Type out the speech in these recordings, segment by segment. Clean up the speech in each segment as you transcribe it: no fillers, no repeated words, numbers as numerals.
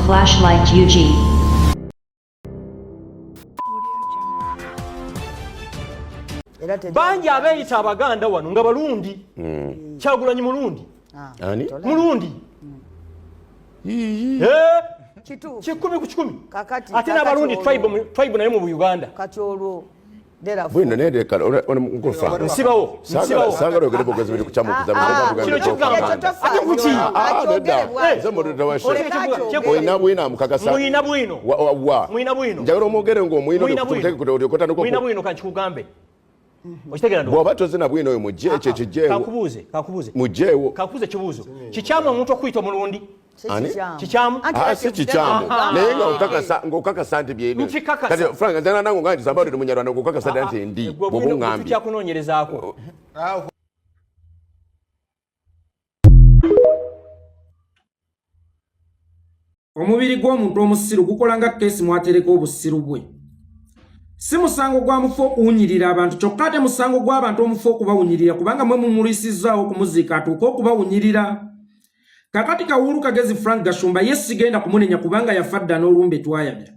flashlight UG. Banji abeeyita Abaganda wano nga Balundi. Kyagulanyi Mulundi. Ani? Mulundi. Kikumi ku kikumi. Ate n'Abalundi tribe naye mu Uganda. Kati olwo Bwino nende kala ona mkufa. Nsibawo. Sagalo gele bogazi bili kuchamu kuzama. Kino kigamba. Ate kuki? Mwina bwino mukakasa. Mwina bwino. Mwina bwino. Njagalo mwogere ngo mwino kuteke kutokota nuko. Mwina bwino kanchikugambe. Okitegera ndo. Bwaba tozina bwino oyo mujje kyekijeewo. Kakubuze. Mujjeewo. Kakubuze kibuzo. Kikyama omuntu okuyita Mulundi. Ani? Kichamu? Si kichamu. Naye ng'okakasa nti byebyo. Kati Frank nzana nangu nga nti Sambawulire Munyarwanda ng'okakasa nti ndi bw'obuŋŋambye. Tutya kunoonyerezaako. Omubiri gw'omuntu omusiru gukola nga keesi mwatereka obusiru bwe. Si musango gwa mufu okuwunyirira abantu kyokka ate musango gw'abantu omufu okubawunyirira kubanga mwe mumulisizaawo okumuziika atuuka okubawunyirira. Kakati Kawulu Kagezi Frank Gashumba yesigenda kumunenya kubanga yafadda n'olumbe twayabya.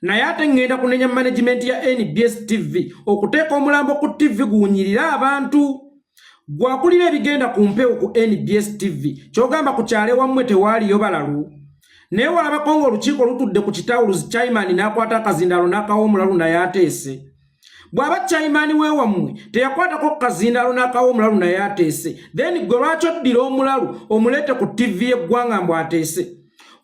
Naye ate ngenda kunenya management ya NBS TV okuteeka omulambo ku TV guwunyirira abantu. Gwakulira ebigenda ku mpewo ku NBS TV kyogamba ku kyale wammwe tewaaliyo balalu. Naye walabako ng'olukiiko lutudde ku kitawuluzi Chairman n'akwata akazindalo n'akawa Omulaalu naye ateese. Bw'aba Chairman weewammwe teyakwatako kazindalo n'akawa Omulaalu naye ateese. Then gwe lwaki oddira Omulaalu omuleete ku TV y'eggwanga mbu ateese.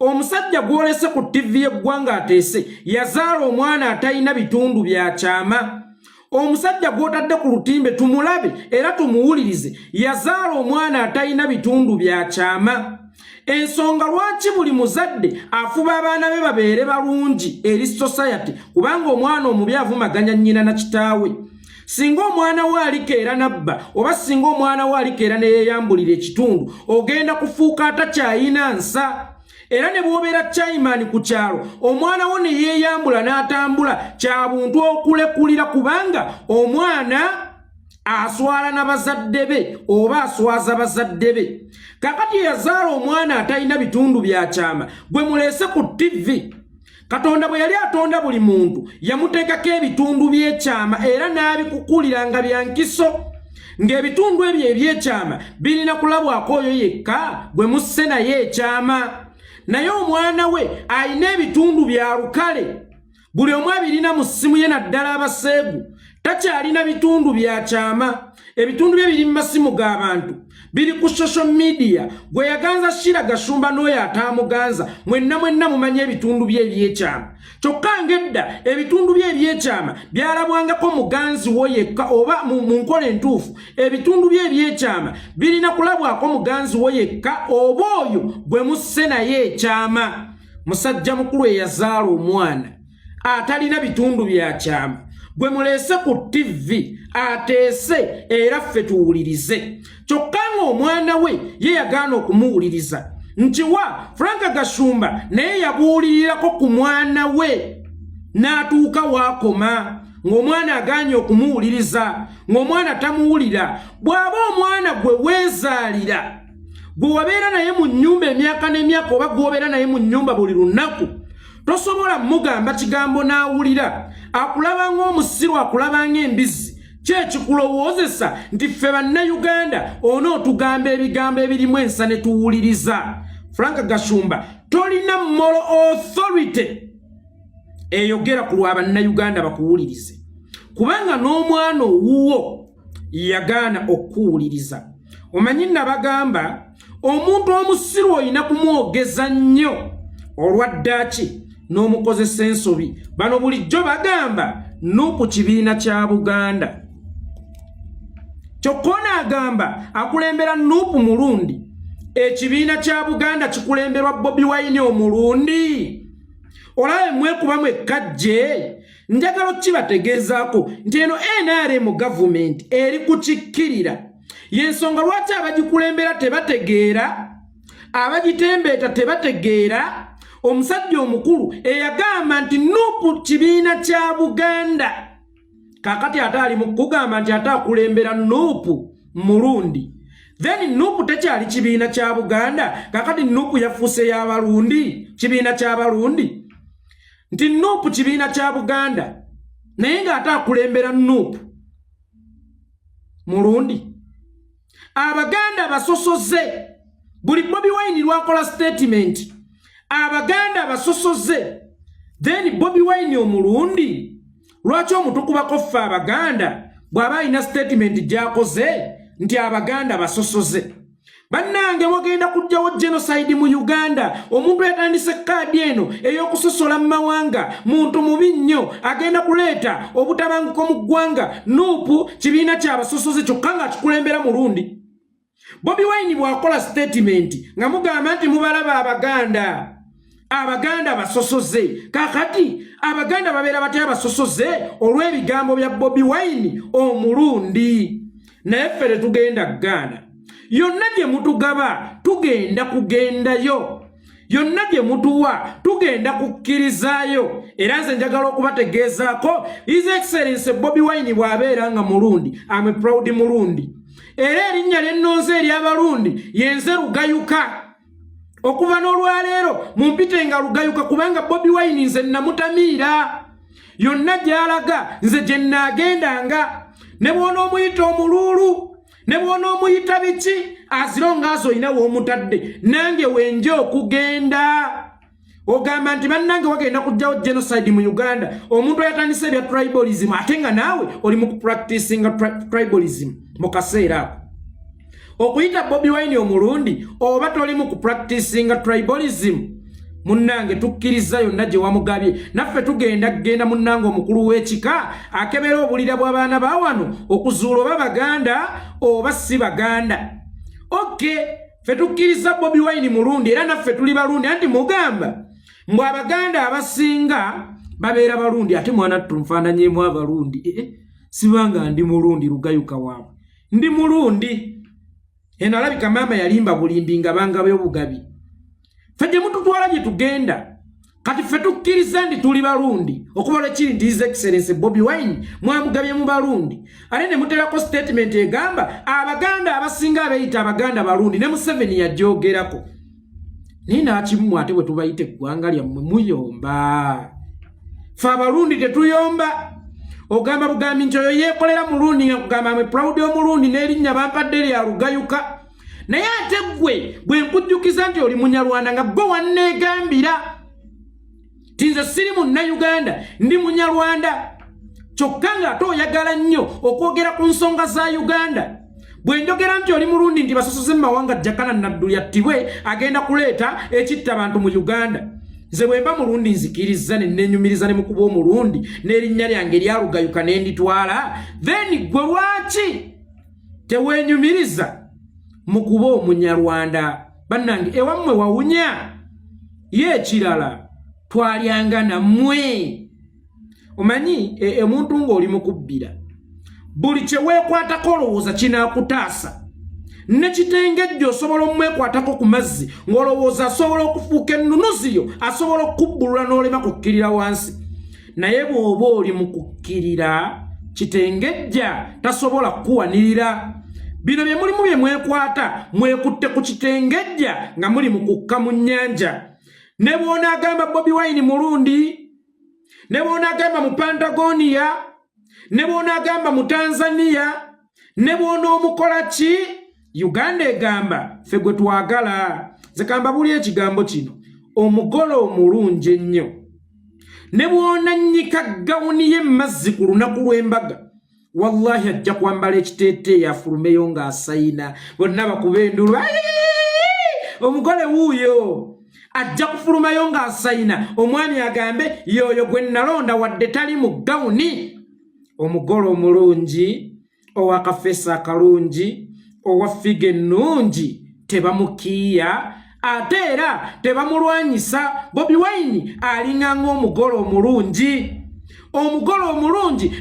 Omusajja gw'olese ku TV y'eggwanga ateese yazaala omwana atalina bitundu bya kyama. Omusajja gw'otadde ku lutimbe tumulabe era tumuwulirize yazaala omwana atalina bitundu bya kyama. Ensonga lwaki buli muzadde afuba abaana be babeere balungi eri society kubanga omwana omubi avumaganya nnyina na kitaawe. Singa omwana we alikeera nabba oba singa omwana we alikeera ne yeeyambulira ekitundu ogenda kufuuka atakyayina nsa. Era ne bw'obeera Chairman ku kyalo omwana wo ne yeeyambula n'atambula kya buntu okulekulira kubanga omwana aswala na bazadde be oba aswaza bazadde be. Kakati yazaala omwana atalina bitundu bya kyama gwe muleese ku TV. Katonda bwe yali atonda buli muntu yamuteekako ebitundu by'ekyama era n'abikukuliranga bya nkiso. Ng'ebitundu ebyo eby'ekyama birina kulabwako oyo yekka gwe musse naye ekyama. Naye omwana we alina ebitundu bya lukale buli omu abirina mu ssimu ye naddala abaseegu. Takyalina bitundu bya kyama. Ebitundu bye biri mu masimu g'abantu biri ku social media. Gwe yaganza Shira Gashumba n'oyo ataamuganza mwenna mumanye ebitundu bye eby'ekyama. Kyokka ng'edda ebitundu bye eby'ekyama byalabwangako muganzi wo yekka oba mu nkola entuufu ebitundu bye eby'ekyama birina kulabwako muganzi wo yekka oba oyo gwe musse naye ekyama. Musajja mukulu eyazaala omwana atalina bitundu bya kyama gwe muleese ku TV ateese era ffe tuwulirize. Kyokka ng'omwana we ye yagaana okumuwuliriza. Nkiwa Frank Gashumba naye yabuulirirako ku mwana we n'atuuka waakoma ng'omwana agaanye okumuwuliriza ng'omwana tamuwulira. Bw'aba omwana gwe weezaalira gwe wabeera naye mu nnyumba emyaka n'emyaka oba gw'obeera naye mu nnyumba buli lunaku tosobola mugamba kigambo n'awulira. Akulaba ng'omusiru akulaba ng'embizi kyekikulowoozesa nti ffe bannayuganda onootugamba ebigambo ebirimu ensa ne tuwuliriza. Frank Gashumba tolina moral authority eyogera ku lwa bannayuganda bakuwulirize kubanga n'omwana owuwo yagaana okuwuliriza. Omanyi nabagamba omuntu omusiru olina kumwogeza nnyo olwaddaki n'omukozesa ensobi. Bano bulijjo bagamba NUP kibiina kya Buganda. Kyokka agamba akulembera NUP mulundi ekibiina kya Buganda kikulemberwa Bobi Wine omulundi. Olabe mwekuba mwekajje njagala kibategeezaako nti eno NRM government eri kukikkirira. Yensonga lwaki abagikulembera tebategeera abagitembeeta tebategeera. Omusajja omukulu eyagamba nti NUP kibiina kya Buganda kakati ate ali mu kugamba nti ate akulembera NUP mulundi. then NUP tekyali kibiina kya Buganda kakati NUP yafuuse y'abalundi kibiina ky'abalundi nti NUP kibiina kya Buganda naye ng'ate akulembera NUP mulundi Abaganda basosoze buli Bobi Wine lwakola statement Abaganda basosoze then Bobi Wine omulundi lwaki omutukubako ffe Abaganda bw'aba alina statement gy'akoze nti Abaganda basosoze bannange wagenda kujjawo genocide mu Uganda omuntu yatandise kaadi eno ey'okusosola mu mawanga muntu mubi nnyo agenda kuleeta obutabanguko mu ggwanga NUP kibiina ky'abasosoze kyokka nga kikulembera mulundi Bobi Wine bw'akola statement nga mugamba nti mubalaba Abaganda basosoze kakati Abaganda babeera batya basosoze olw'ebigambo bya Bobi Wine omulundi naye ffe tugenda Ghana yonna gye mutugaba tugenda kugendayo yonna gye mutuwa tugenda kukkirizaayo era nze njagala okubategeezaako His Excellency Bobi Wine bw'abeera nga mulundi I'm a proud mulundi era erinnya ly'ennonze ery'abalundi yenze Lugayuka okuva n'olwaleero mumpite nga Lugayuka kubanga Bobi Wine nze namutamiira yonna gy'alaga nze gye nnaagendanga ne bw'ona omuyita omuluulu ne bw'ona omuyita biki azironga azo oyina w'omutadde nange wenje okugenda ogamba nti bannange wagenda kujjawo genocide mu Uganda omuntu yatandise ebya tribalism ate nga naawe oli mu kupracticinga tribalism mu kaseera ako okuyita Bobi Wine omulundi oba toli mu kupracticinga tribalism munnange tukkiriza yonna gye wamugabye naffe tugenda munnange omukulu w'ekika akebera obulira bw'abaana ba wano okuzuula oba Baganda oba si Baganda okay ffe tukkiriza Bobi Wine mulundi era naffe tuli balundi anti mugamba mbw Abaganda abasinga babeera balundi ate mwana tunfaananyeemu abalundi sibanga ndi mulundi Lugayuka waabwe ndi mulundi eno alabika maama yalimba bulimbi nga bangabe obugabi ffe gye mututwala gye tugenda kati ffe tukkiriza ndi tuli balundi okuba lwekiri nti His Excellency Bobi Wine mwamugabye mu balundi ate ne muterako statement egamba Abaganda abasinga abeeyita Abaganda balundi ne Museveni yagyogerako naye naakimu ate bwe tubayita eggwanga lyammwe muyomba ffe abalundi tetuyomba ogamba bugambi nti oyo yeekolera mulundi nga kugamba amwe proud omulundi n'erinnya bampadde lya Lugayuka naye ate gwe bwe nkujjukiza nti oli Munyarwanda nga gwe wanneegambira ti nze siri Munnayuganda ndi Munyarwanda kyokka ng'ate oyagala nnyo okwogera ku nsonga za Uganda bwe njogera nti oli mulundi nti basosoze mu mawanga Jakana Nadduli yattibwe agenda kuleeta ekitta abantu mu Uganda nze bwe mba mulundi nzikiriza ne nnenyumiriza ne mukuba omulundi n'erinnya lyange lya Lugayuka ne nditwala then gwe lwaki teweenyumiriza mukuba Omunyarwanda bannange ewammwe wawunya ye ekirala twalyanga nammwe omanyi omuntu ng'oli mukubbira buli kye weekwatako olowooza kinaakutaasa ne kitengejja osobola omwekwatako ku mazzi ng'olowooza asobola okufuuka ennunuziyo asobola okubbulula n'olema kukkirira wansi naye bw'oba oli mu kukkirira kitengejja tasobola kukuwanirira bino bye mulimu bye mwekwata mwekutte ku kitengejja nga muli mu kukka mu nnyanja ne bw'onaagamba Bobi Wine mulundi ne bw'onaagamba mu Patagonia ne bw'onaagamba mu Tanzania ne bw'onoomukola ki Uganda egamba ffe gwe twagala zekamba buli ekigambo kino omugole omulungi ennyo ne bw'onannyika gawuni y'emmazzi ku lunaku lw'embaga wallahi ajja kwambala ekiteeteeyi afulumeyo ng'asayina bonna bakuba endulu omugole wuuyo ajja kufulumayo ng'asayina omwami agambe yoyo gwe nalonda wadde tali mu gawuni omugole omulungi ow'akafeesa akalungi owa ffiga ennungi tebamukiiya ate era tebamulwanyisa Bobi Wine alinganga omugole omulungi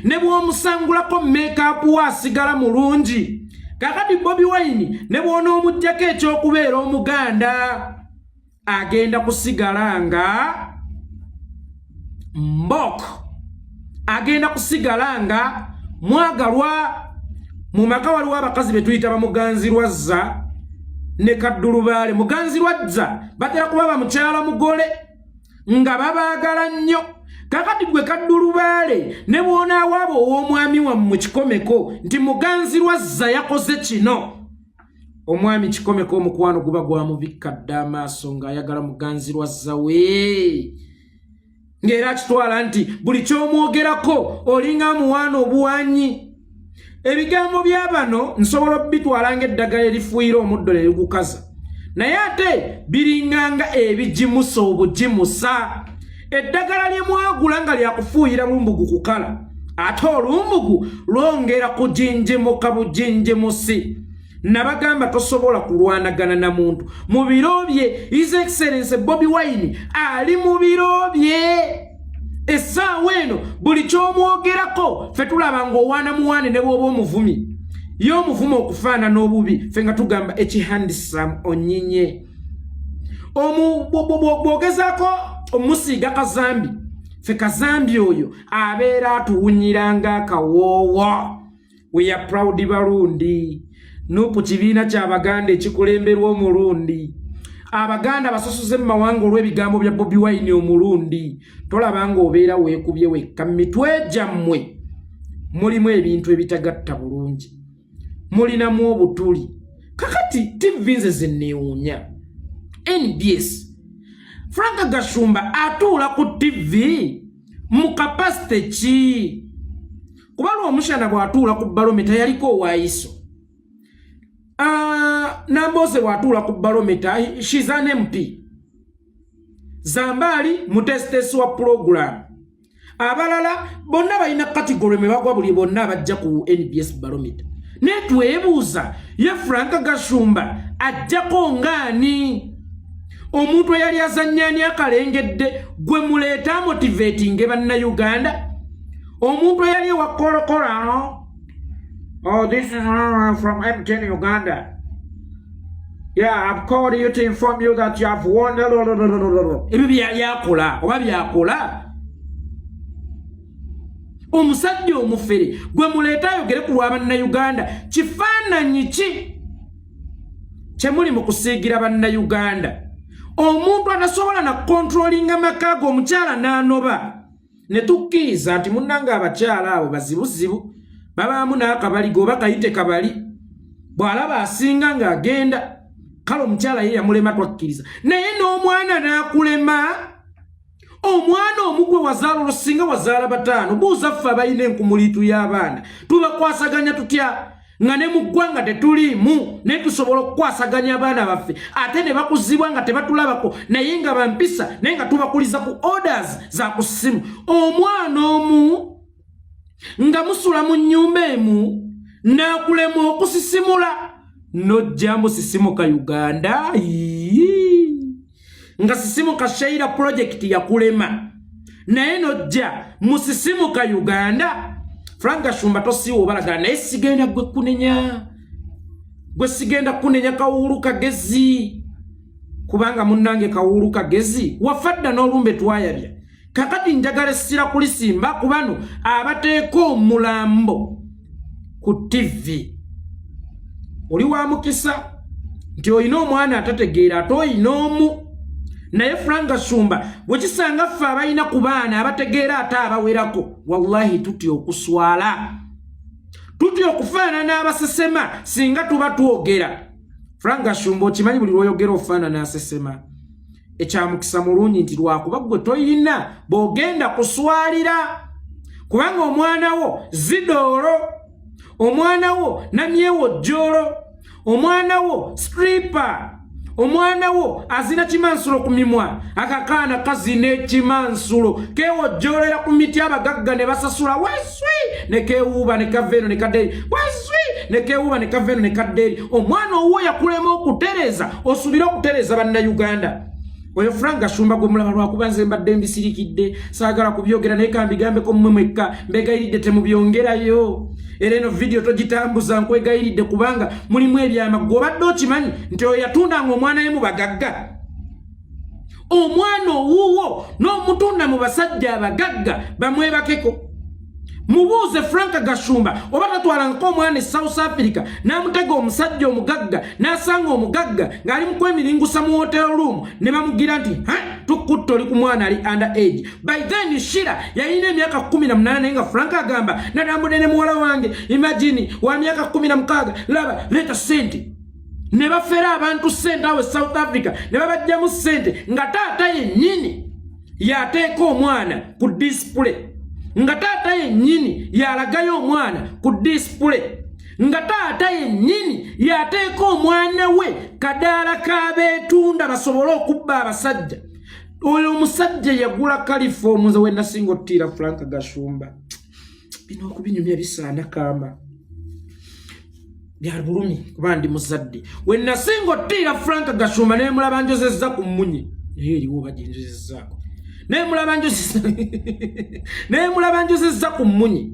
ne bw'omusangulako make-up asigala mulungi kakati Bobi Wine ne bw'onoomuggyako ekyokubeera Omuganda agenda kusigala nga mbok agenda kusigala nga mwagalwa mu maka waliwo abakazi betuyita bamuganzirwazza ne kaddulubaale. Muganzirwazza batera kuba bamukyala mugole nga babaagala nnyo. Kakati gwe kaddulubaale ne bw'onaawaaba ow'omwami wammwe kikomeko nti muganzirwazza yakoze kino, omwami kikomeko omukwano guba gwamubikka dda amaaso ng'ayagala muganzirwazza we, ng'era akitwala nti buli ky'omwogerako olinga amuwaana obuwanyi. Ebigambo bya bano nsobola okubitwala ng'eddagala erifuuyira omuddo ne ligukaza, naye ate biringanga ebigimusa obugimusa. Eddagala lye mwagula nga lyakufuuyira lumbugu kukala, ate olumbugu lwongera kujinjimuka bujinjimusi. Nabagamba tosobola kulwanagana na muntu mu biro bye. His Excellency Bobi Wine ali mu biro bye. Essaawa eno buli ky'omwogerako ffe tulaba ng'owaana muwaane ne bw'oba omuvumi. Ye omuvumi okufaana n'obubi ffe nga tugamba ekihandisamu onyinye. Bw'ogezaako omusiiga kazambi, ffe kazambi oyo abeera atuwunyira ng'akawoowo. We are proud Barundi. NUP kibiina ky'Abaganda ekikulemberwa omulundi. Abaganda basosoze mu mawanga olw'ebigambo bya Bobi Wine omulundi. Tolaba ng'obeera weekubye wekka. Mu mitwe gyammwe mulimu ebintu ebitagatta bulungi, mulinamu obutuli. Kakati TV nze ze neewuunya. NBS Frank Gashumba atuula ku TV mu kapasite ki? Kuba omushana bw'atuula ku balometa yaliko owaayiso. Nambose bw'atuula ku balometa, she's an MP. Zambali mutesitesi wa program. Abalala bonna balina kategori me bagwa buli bonna abajja ku NBS balometa. Netwebuuza ye Frank Gashumba ajjako ngaani? Omuntu yali azannyani akalengedde gwe muleeta motivating bannayuganda? Omuntu yali wakolokora, oh, this is from MTN Uganda. Yeah, I've called you to inform you that you have won. Ebyo byakola oba byakola. Omusajja omufere gwe muleeta ayogere ku lw'abannayuganda, kifaananyi ki kye muli mu kusiigira bannayuganda? Omuntu atasobola na controllinga makago omukyala n'anoba. Ne tukkiriza nti munnanga abakyala abo bazibuzibu, babaamu n'akabali goba kayite kabali, bw'alaba asinga ng'agenda kale omukyala ye yamulema twakkiriza. Naye n'omwana n'akulema, omwana omugwe wazaala olusinga wazaala bataano. Buuza ffe abalina enkumuliitu y'abaana tubakwasaganya tutya nga ne mu ggwanga tetuliimu naye tusobola okukwasaganya abaana baffe ate ne bakuzibwa nga tebatulabako naye nga bampisa naye nga tubakuliza ku orders za ku ssimu. Omwana omu nga musula mu nnyumba emu n'akulema okusisimula, nojja musisimuka Uganda nga sisimuka Shaira project yakulema naye nojja musisimuka Uganda. Frank Gashumba tosiwo balagala naye sigenda gwe kunenya, gwe sigenda kunenya Kawuulu Kagezi kubanga munnange Kawuulu Kagezi wafadda n'olumbe twayabya. Kakati njagala essira kulisimba ku bano abateeka omulambo ku TV. Oli wa mukisa nti oyina omwana atategeera ate oyina omu. Naye Frank Gashumba bwekisanga ffe abalina ku baana abategeera ate abawerako, wallahi tutya okuswala, tutya okufaanana abasesema singa tuba twogera. Frank Gashumba okimanyi buli lw'oyogera ofaanana asesema. Ekyamukisa mulungi nti lwakuba gwe toyina bw'ogenda kuswalira, kubanga omwana wo zidoolo, omwana wo namyewo jjolo, omwana wo stripper, omwana wo azina kimansulo ku mimwa, akakaana kazina ekimansulo kewojjolera ku miti abagagga ne basasula weswi ne kewuuba ne kaveeno ne kaddeeri, weswi ne kewuuba ne kaveeno ne kaddeeri. Omwana owo yakulema okutereza, osubire okutereza bannayuganda. Oyo Frank Gashumba gwe mulaba lwakuba nze mbadde mbisirikidde saagala kubyogera naye kambigambeko mmwe mwekka, mbegayiridde temubyongerayo. Era eno video togitambuza nkwegayiridde kubanga mulimu ebyama. Gw'obadde okimanyi nti oyo yatundanga omwana ye mu bagagga, omwana owuwo n'omutunda mu basajja abagagga bamwebakeko. mubuuze Frank Gashumba oba tatwala nk'omwana South Africa n'amutega omusajja omugagga n'asanga omugagga ng'ali mu kwemiringusa mu hotel room ne bamugira nti tukutta oli ku mwana ali under age. By then Shira yalina emyaka 18 naye nga Frank agamba natambudde ne muwala wange imagine wa myaka 16 laba leta sente ne bafera abantu sente awe South Africa ne babajjamu sente nga taata yennyini yateeka omwana ku display nga taata yennyini yalagayo omwana ku display nga taata yennyini yateeka omwana we kadaala k'abeetunda basobole okubba abasajja. Oyo omusajja yagula kalifomu nze wenna singa ottira Frank Gashumba bino okubinyumya bisaana kamba byali bulumi kuba ndi muzadde wenna singa ottira Frank Gashumba ne mulaba njozezza ku mmunye eriwo bajinjozezzaako ne mulaba njozezza ku mmunye.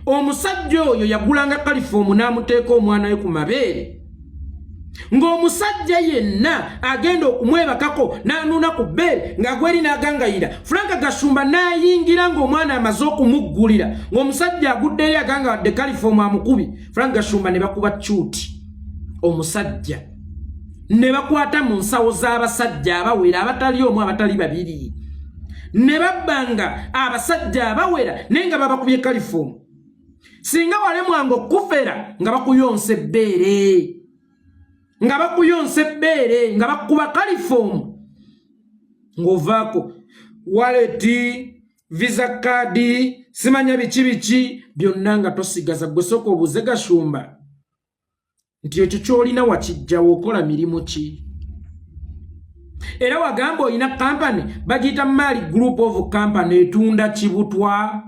Omusajja oyo yagulanga kalifomu n'amuteeka omwana we ku mabeere ng'omusajja yenna agenda okumwebakako n'anuuna ku bbeere ng'agweri n'agangayira. Frank Gashumba n'ayingira ng'omwana amaze okumuggulira ng'omusajja agudde eri aganga wadde kalifomu amukubi. Frank Gashumba ne bakuba kyuti omusajja ne bakwata mu nsawo z'abasajja abawera abatali omu abatali babiri ne babbanga abasajja abawera naye nga babakubye kalifomu. Singa walemwanga okufera nga bakuyonsa ebbeere nga bakuyonsa ebbeere nga bakuba kalifomu ng'ovaako waleti visa kadi simanya biki byonna nga tosigaza. Gwe sooka obuuze Gashumba nti ekyo ky'olina wakijjawo okola mirimu ki? Era wagamba olina kampani bagiyita Mali Group of Company etunda kibutwa.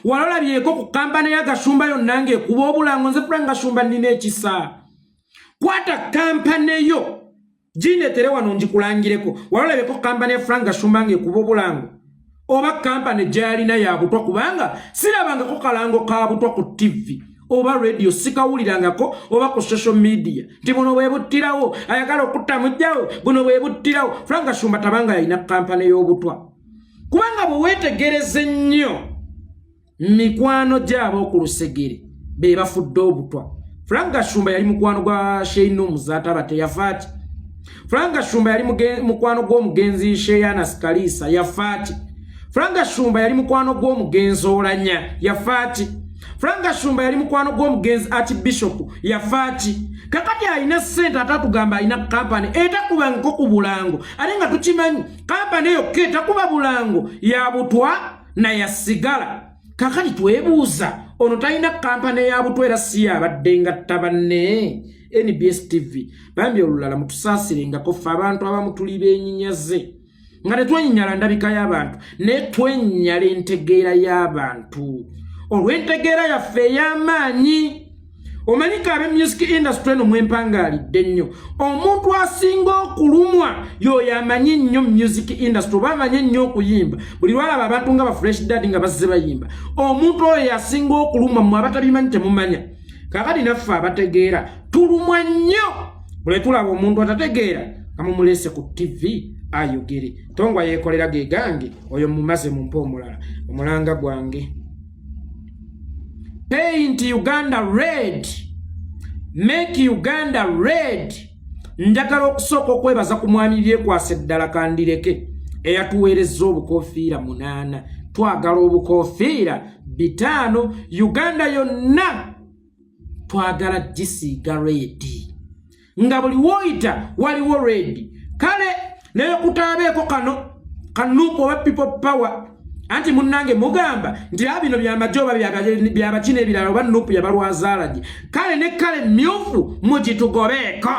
Walolabyeko ku kampani ya Gashumba yonna ng'ekuba obulango. Nze Frank Gashumba nina ekisa. Kwata kampani yo gineetere wano ngikulangireko. Walolabyeko kampani ya Frank Gashumba ng'ekuba obulango oba kampani gy'alina ya butwa, kubanga sirabangako kalango ka butwa ku TV oba radio, sikawulirangako oba ku social media nti buno bwebuttirawo ayagala okutta mujjawo buno bwebuttirawo. Frank Gashumba tabanga yalina kampani y'obutwa, kubanga bwe weetegereze nnyo mikwano gy'abo ku lusegere be bafudde obutwa. Frank Gashumba yali mukwano gwa Sheino Muzata teyafaati. Frank Gashumba yali mukwano gw'omugenzi Sheyana Skalisa yafaati. Frank Gashumba yali mukwano gw'omugenzi Olanya yafaati. Frank Gashumba yali mukwano gw'omugenzi Archbishop yafaati. Kakati alina ssente atatugamba alina kampani etakubangako ku bulango ate nga tukimanyi kampani eyo ketakuba bulango ya butwa na ya sigala. Kakati twebuuza ono talina kampani ya butwa era si yabadde ngatta banne. NBS TV bambi olulala mutusaasirengako ffe abantu abamu tuli beenyinyaze nga tetwenyinyala ndabika y'abantu ne twenyinyala entegeera y'abantu. Olw'entegeera yaffe ey'amaanyi omanyika ab'emusic industry eno mwempangaalidde nnyo. Omuntu asinga okulumwa y'oyo amanyi nnyo music industry oba amanyi nnyo okuyimba. Buli lwalaba abantu nga ba Fresh Dad nga bazze bayimba, omuntu oyo yasinga okulumwa mmwe abatabimanyi temumanya. Kakati naffe abategeera tulumwa nnyo bwe tulaba omuntu atategeera nga mumulese ku TV ayogere. Tongwa yeekolera ge gange oyo mumaze mumpa omulala omulanga gwange. Paint Uganda red, make Uganda red. Njagala okusooka okwebaza ku mwami byekwasa eddala kandireke eyatuweerezza obukofiira 8. Twagala obukofiira 5. Uganda yonna twagala gisiiga red nga buli woyita waliwo red. Kale naye kutaabeeko kanuupu oba people power anti munnange mugamba nti abino byamajoba byabakina ebirala oba nupu yabalwazaalagi. Kale ne kale myufu mugitugobeeko.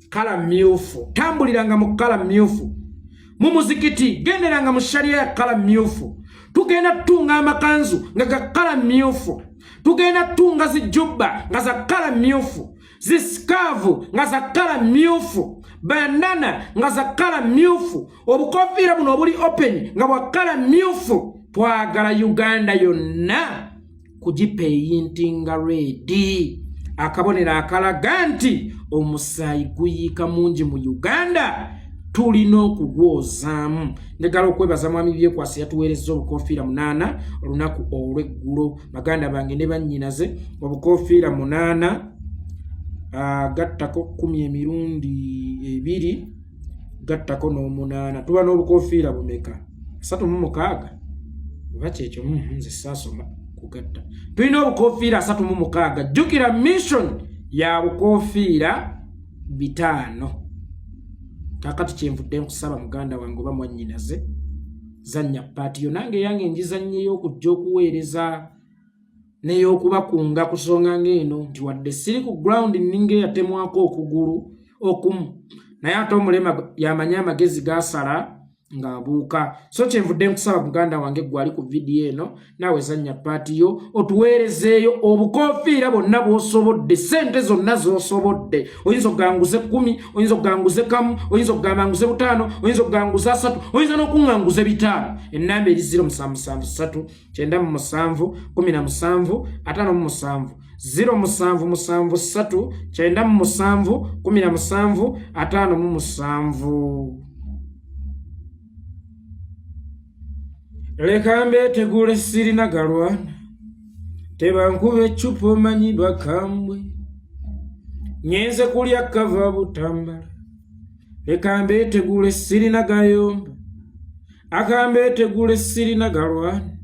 Kala myufu tambuliranga mu kala myufu. Mu muzikiti genderanga mu sharia ya kala myufu. Tugenda tunga amakanzu nga ga kala myufu. Tugenda tunga zijubba nga za kala myufu. Zisikavu nga za kala myufu. Bandana nga za kala myufu. Obukofiira buno obuli open nga bwa kala myufu. Twagala Uganda yonna kugipeyintinga ready. Akabonera akalaga nti omusaayi guyiika mungi mu Uganda. tulina okugwozaamu. Njagala okwebaza mwami Byekwasi yatuweerezza obukofiira 8 olunaku olw'eggulo. Baganda bange ne bannyinaze obukofiira 8 gattako 10 emirundi 2 gattako n'8 tuba n'obukofiira bumeka 36 oba kyekyo nze saasoma kugatta. Tulina obukofiira 36. Jjukira mission ya bukofiira 5. Kakati kyenvudde nkusaba muganda wange oba mwannyinaze zannya paati yo nange yange njizannyeyo okujja okuweereza n'ey'okubakunga ku nsonga ng'eno nti wadde siri ku ground ninga eyatemwako okugulu okumu naye ate omulema yamanya amagezi gasala ng'abuuka. So kyenvudde nkusaba muganda wange gwali ku vidiyo eno naawe zannya paati yo otuweerezeeyo obukofiira bonna bw'osobodde, sente zonna z'osobodde. Oyinza okuganguze 10, oyinza okuganguze 1, oyinza okugambanguze 5, oyinza okuganguze 3, oyinza n'okuŋŋanguze 5. Ennamba eri 0773 97 17 57 0773 97 17 57. Leka mbeetegule sirina galwana tebankuba eccupa omanyi bakambwe nyenze kulya kava butambala. Leka mbeetegule sirina gayomba akambeetegule sirina galwana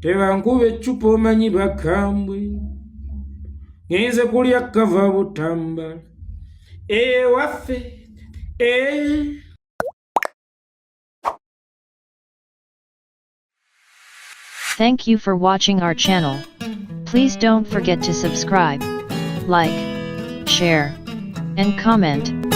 tebankuba eccupa omanyi bakambwe nyenze kulya kava butambala. Waffe Thank you for watching our channel. Please don't forget to subscribe, like, share, and comment.